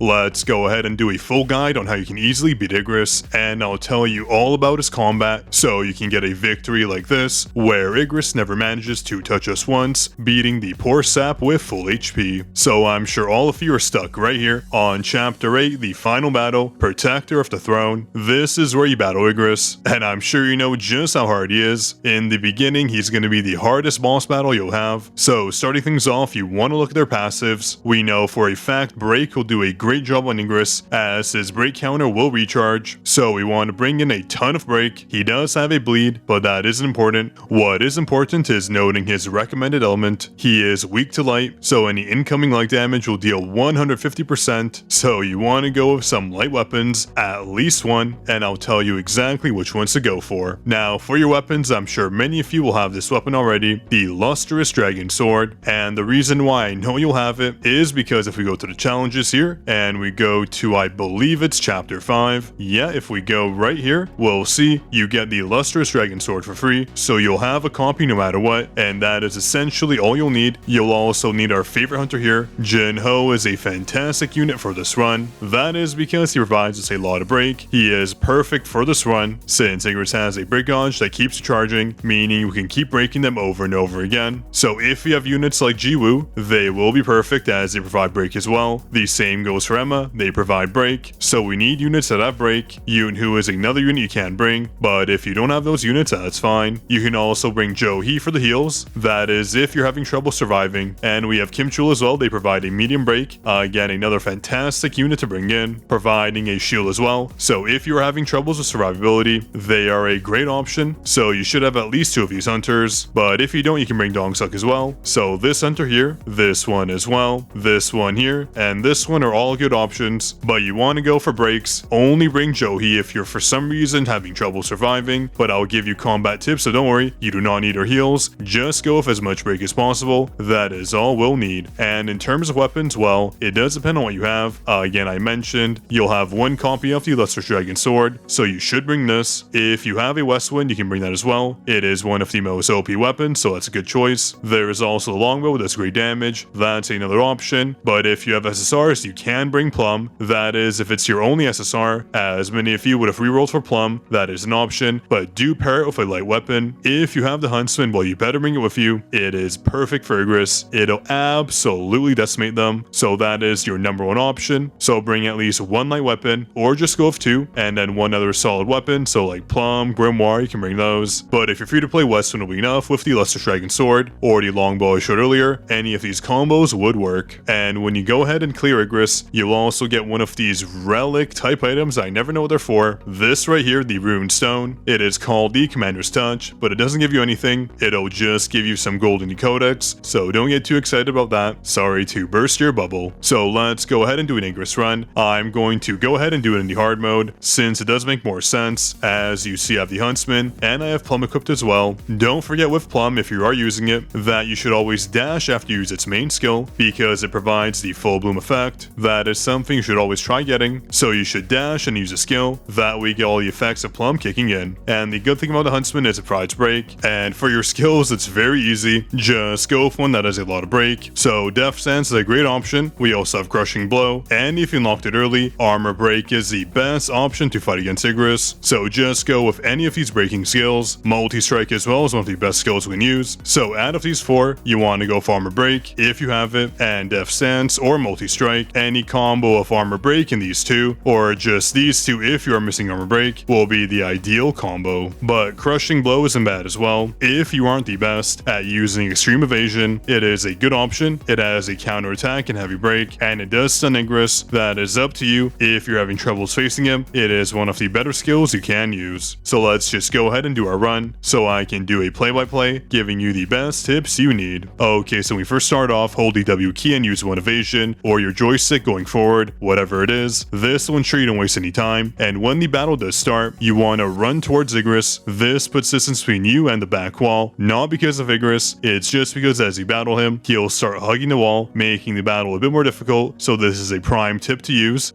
Let's go ahead and do a full guide on how you can easily beat Igris, and I'll tell you all about his combat so you can get a victory like this, where Igris never manages to touch us once, beating the poor sap with full HP. So I'm sure all of you are stuck right here on Chapter 8, the final battle, Protector of the Throne. This is where you battle Igris, and I'm sure you know just how hard he is. In the beginning, he's going to be the hardest boss battle you'll have, so starting things off, you want to look at their passives. We know for a fact Break will do a great job on Igris, as his break counter will recharge, so we want to bring in a ton of break. He does have a bleed, but that isn't important. What is important is noting his recommended element. He is weak to light, so any incoming light damage will deal 150%, so you want to go with some light weapons, at least one, and I'll tell you exactly which ones to go for. Now for your weapons, I'm sure many of you will have this weapon already, the Lustrous Dragon Sword, and the reason why I know you'll have it is because if we go to the challenges here, and we go to, I believe it's chapter 5. Yeah, if we go right here, we'll see you get the Lustrous Dragon Sword for free, so you'll have a copy no matter what, and that is essentially all you'll need. You'll also need our favorite hunter here. Jin-Ho is a fantastic unit for this run. That is because he provides us a lot of break. He is perfect for this run, since Igris has a break gauge that keeps charging, meaning we can keep breaking them over and over again. So if you have units like Jiwoo, they will be perfect as they provide break as well. The same goes for Emma, they provide break, so we need units that have break. Yun-Hoo is another unit you can bring, but if you don't have those units, that's fine. You can also bring Jo-Hee for the heals, that is if you're having trouble surviving, and we have Kim Chul as well. They provide a medium break, again another fantastic unit to bring in, providing a shield as well, so if you're having troubles with survivability, they are a great option. So you should have at least 2 of these hunters, but if you don't, you can bring Dong-Suk as well. So this hunter here, this one as well, this one here, and this one are all good options, but you want to go for breaks. Only bring Jo-Hee if you're for some reason having trouble surviving, but I'll give you combat tips, so don't worry, you do not need her heals. Just go with as much break as possible. That is all we'll need. And in terms of weapons, well, it does depend on what you have. Again, I mentioned you'll have 1 copy of the Lustrous Dragon Sword, so you should bring this. If you have a Westwind, you can bring that as well. It is one of the most OP weapons, so that's a good choice. There is also the longbow, that's great damage. That's another option, but if you have SSRs, you can bring Plum. That is if it's your only SSR, as many of you would have rerolled for Plum. That is an option, but do pair it with a light weapon. If you have the Huntsman, well, you better bring it with you. It is perfect for Igris. It'll absolutely decimate them, so that is your number 1 option. So bring at least 1 light weapon, or just go with 2, and then 1 other solid weapon, so like Plum, Grimoire, you can bring those. But if you're free to play, Westwind will be enough with the Lustrous Dragon Sword, or the longbow I showed earlier. Any of these combos would work. And when you go ahead and clear Igris, you'll also get one of these relic type items. I never know what they're for. This right here, the Rune Stone. It is called the Commander's Touch, but it doesn't give you anything. It'll just give you some gold in the codex, so don't get too excited about that. Sorry to burst your bubble. So let's go ahead and do an Igris run. I'm going to go ahead and do it in the hard mode, since it does make more sense. As you see, I have the Huntsman, and I have Plum equipped as well. Don't forget with Plum, if you are using it, that you should always dash after you use its main skill, because it provides the full bloom effect. That is something you should always try getting, so you should dash and use a skill. That way you get all the effects of Plum kicking in. And the good thing about the Huntsman is it provides break, and for your skills it's very easy. Just go with one that has a lot of break. So Death Stance is a great option. We also have Crushing Blow, and if you unlocked it early, Armor Break is the best option to fight against Igris. So just go with any of these breaking skills. Multi-Strike as well is one of the best skills we can use. So out of these 4, you want to go for Armor Break if you have it, and Death Stance or Multi-Strike. Any combo of Armor Break in these 2, or just these 2 if you are missing Armor Break, will be the ideal combo. But Crushing Blow isn't bad as well. If you aren't the best at using Extreme Evasion, it is a good option. It has a counter attack and heavy break, and it does stun Igris. That is up to you. If you're having troubles facing him, it is one of the better skills you can use. So let's just go ahead and do our run, so I can do a play-by-play, giving you the best tips you need. Okay, so when we first start off, hold the W key and use 1 evasion, or your joystick going forward, whatever it is. This will ensure you don't waste any time, and when the battle does start, you want to run towards Igris. This puts distance between you and the back wall, not because of Igris, it's just because as you battle him, he'll start hugging the wall, making the battle a bit more difficult, so this is a prime tip to use.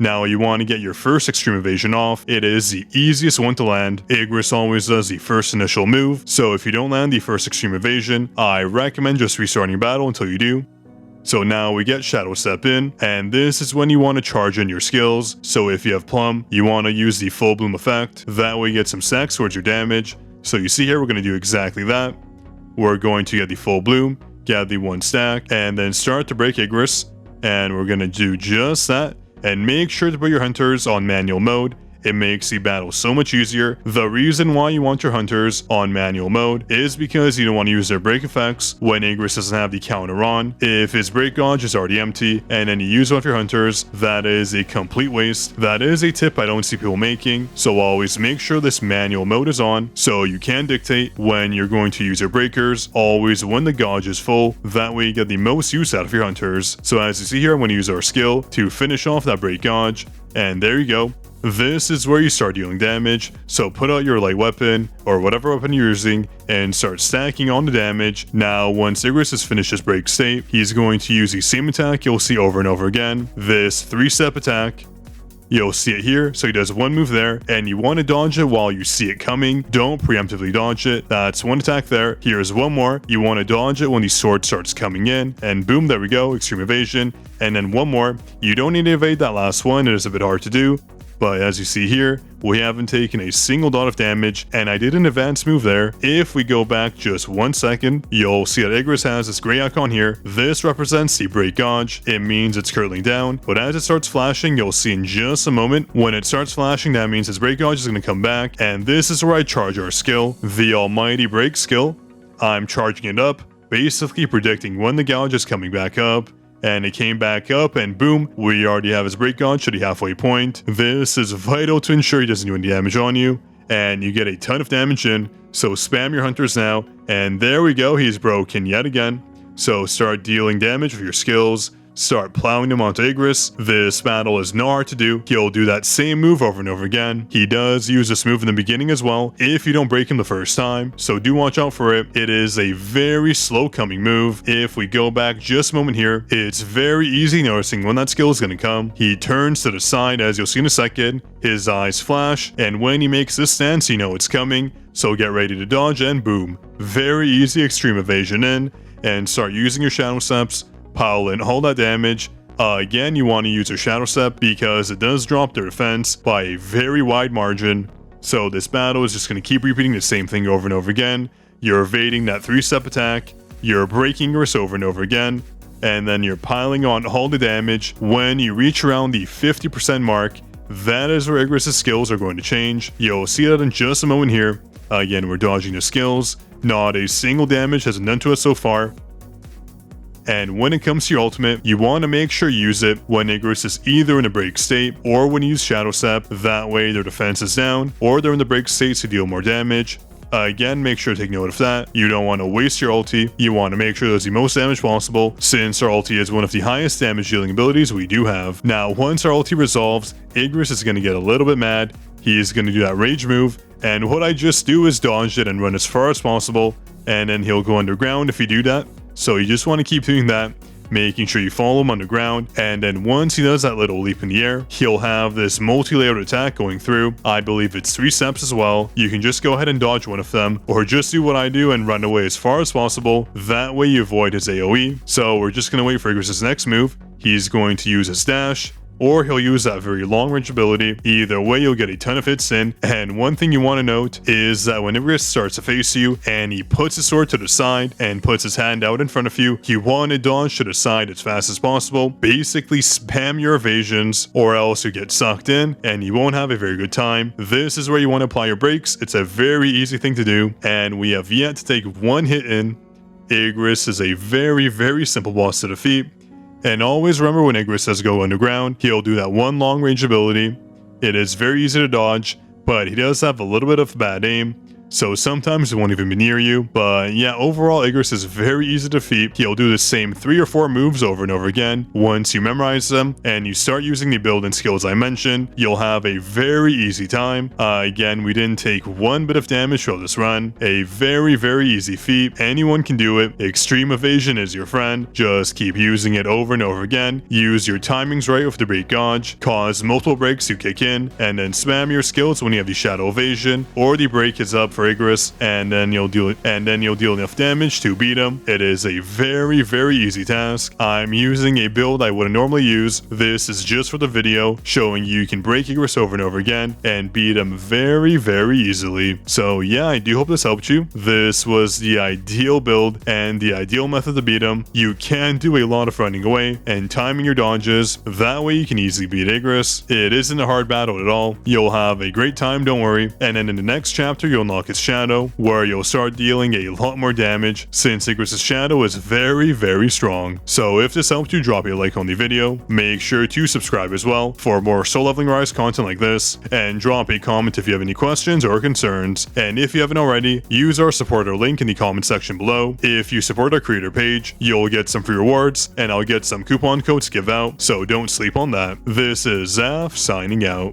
Now you want to get your first Extreme Evasion off. It is the easiest one to land. Igris always does the first initial move, so if you don't land the first Extreme Evasion, I recommend just restarting your battle until you do. So now we get Shadow Step in, and this is when you want to charge in your skills. So if you have Plum, you want to use the Full Bloom effect. That way you get some stacks towards your damage. So you see here, we're going to do exactly that. We're going to get the Full Bloom, get the 1 stack, and then start to break Igris. And we're going to do just that. And make sure to put your hunters on manual mode. It makes the battle so much easier. The reason why you want your hunters on manual mode is because you don't want to use their break effects when Igris doesn't have the counter on. If his break gauge is already empty and then you use one of your hunters, that is a complete waste. That is a tip I don't see people making. So always make sure this manual mode is on so you can dictate when you're going to use your breakers, always when the gauge is full. That way you get the most use out of your hunters. So as you see here, I'm going to use our skill to finish off that break gauge. And there you go. This is where you start dealing damage, so put out your light weapon or whatever weapon you're using and start stacking on the damage. Now once Igris has finished his break state, he's going to use the same attack you'll see over and over again, this 3-step attack. You'll see it here, so he does 1 move there, and you want to dodge it while you see it coming. Don't preemptively dodge it. That's 1 attack there. Here's 1 more. You want to dodge it when the sword starts coming in, and boom, there we go, extreme evasion. And then 1 more. You don't need to evade that last one, it is a bit hard to do. But as you see here, we haven't taken a single dot of damage, and I did an advanced move there. If we go back just 1 second, you'll see that Igris has this gray icon here. This represents the break gauge. It means it's currently down, but as it starts flashing, you'll see in just a moment, when it starts flashing, that means his break gauge is going to come back, and this is where I charge our skill, the almighty break skill. I'm charging it up, basically predicting when the gauge is coming back up. And it came back up, and boom, we already have his break gauge at the halfway point. This is vital to ensure he doesn't do any damage on you, and you get a ton of damage in, so spam your hunters now, and there we go, he's broken yet again. So start dealing damage with your skills, start plowing them onto Igris. This battle is not hard to do. He'll do that same move over and over again. He does use this move in the beginning as well if you don't break him the first time, so do watch out for it. It is a very slow coming move. If we go back just a moment here, it's very easy noticing when that skill is going to come. He turns to the side, as you'll see in a second. His eyes flash, and when he makes this stance, you know it's coming, so get ready to dodge, and boom. Very easy extreme evasion in, and start using your shadow steps. Pile in all that damage. Again, you want to use your Shadow Step because it does drop their defense by a very wide margin. So this battle is just going to keep repeating the same thing over and over again. You're evading that 3-step attack, you're breaking Igris over and over again, and then you're piling on all the damage. When you reach around the 50% mark, that is where Igris' skills are going to change. You'll see that in just a moment here. Again, we're dodging the skills. Not a single damage has been done to us so far. And when it comes to your ultimate, you want to make sure you use it when Igris is either in a break state or when you use Shadow Step. That way their defense is down, or they're in the break state to deal more damage. Again, make sure to take note of that. You don't want to waste your ulti. You want to make sure there's the most damage possible, since our ulti is one of the highest damage dealing abilities we do have. Now, once our ulti resolves, Igris is going to get a little bit mad. He's going to do that rage move, and what I just do is dodge it and run as far as possible, and then he'll go underground if you do that. So you just want to keep doing that, making sure you follow him underground, and then once he does that little leap in the air, he'll have this multi-layered attack going through. I believe it's 3 steps as well. You can just go ahead and dodge one of them, or just do what I do and run away as far as possible. That way you avoid his AoE. So we're just going to wait for Igris' next move. He's going to use his dash, or he'll use that very long range ability. Either way, you'll get a ton of hits in. And one thing you want to note is that when Igris starts to face you and he puts his sword to the side and puts his hand out in front of you, you want to dodge to the side as fast as possible. Basically spam your evasions, or else you get sucked in and you won't have a very good time. This is where you want to apply your breaks. It's a very easy thing to do, and we have yet to take 1 hit in. Igris is a very, very simple boss to defeat. And always remember, when Igris says go underground, he'll do that 1 long range ability. It is very easy to dodge, but he does have a little bit of bad aim, so sometimes it won't even be near you. But yeah, overall Igris is very easy to defeat. He'll do the same 3 or 4 moves over and over again. Once you memorize them and you start using the build and skills I mentioned, you'll have a very easy time. Again, we didn't take 1 bit of damage for this run. A very, very easy feat. Anyone can do it. Extreme evasion is your friend. Just keep using it over and over again. Use your timings right with the break gauge. Cause multiple breaks to kick in, and then spam your skills when you have the shadow evasion or the break is up for Igris, and then you'll deal enough damage to beat him. It is a very, very easy task. I'm using a build I wouldn't normally use. This is just for the video, showing you can break Igris over and over again and beat him very, very easily. So yeah, I do hope this helped you. This was the ideal build and the ideal method to beat him. You can do a lot of running away and timing your dodges. That way you can easily beat Igris. It isn't a hard battle at all. You'll have a great time, don't worry. And then in the next chapter, you'll unlock his shadow, where you'll start dealing a lot more damage, since Igris' shadow is very, very strong. So if this helped you, drop a like on the video. Make sure to subscribe as well for more Soul Leveling Rise content like this, and drop a comment if you have any questions or concerns. And if you haven't already, use our supporter link in the comment section below. If you support our creator page, you'll get some free rewards, and I'll get some coupon codes to give out, so don't sleep on that. This is Zaf signing out.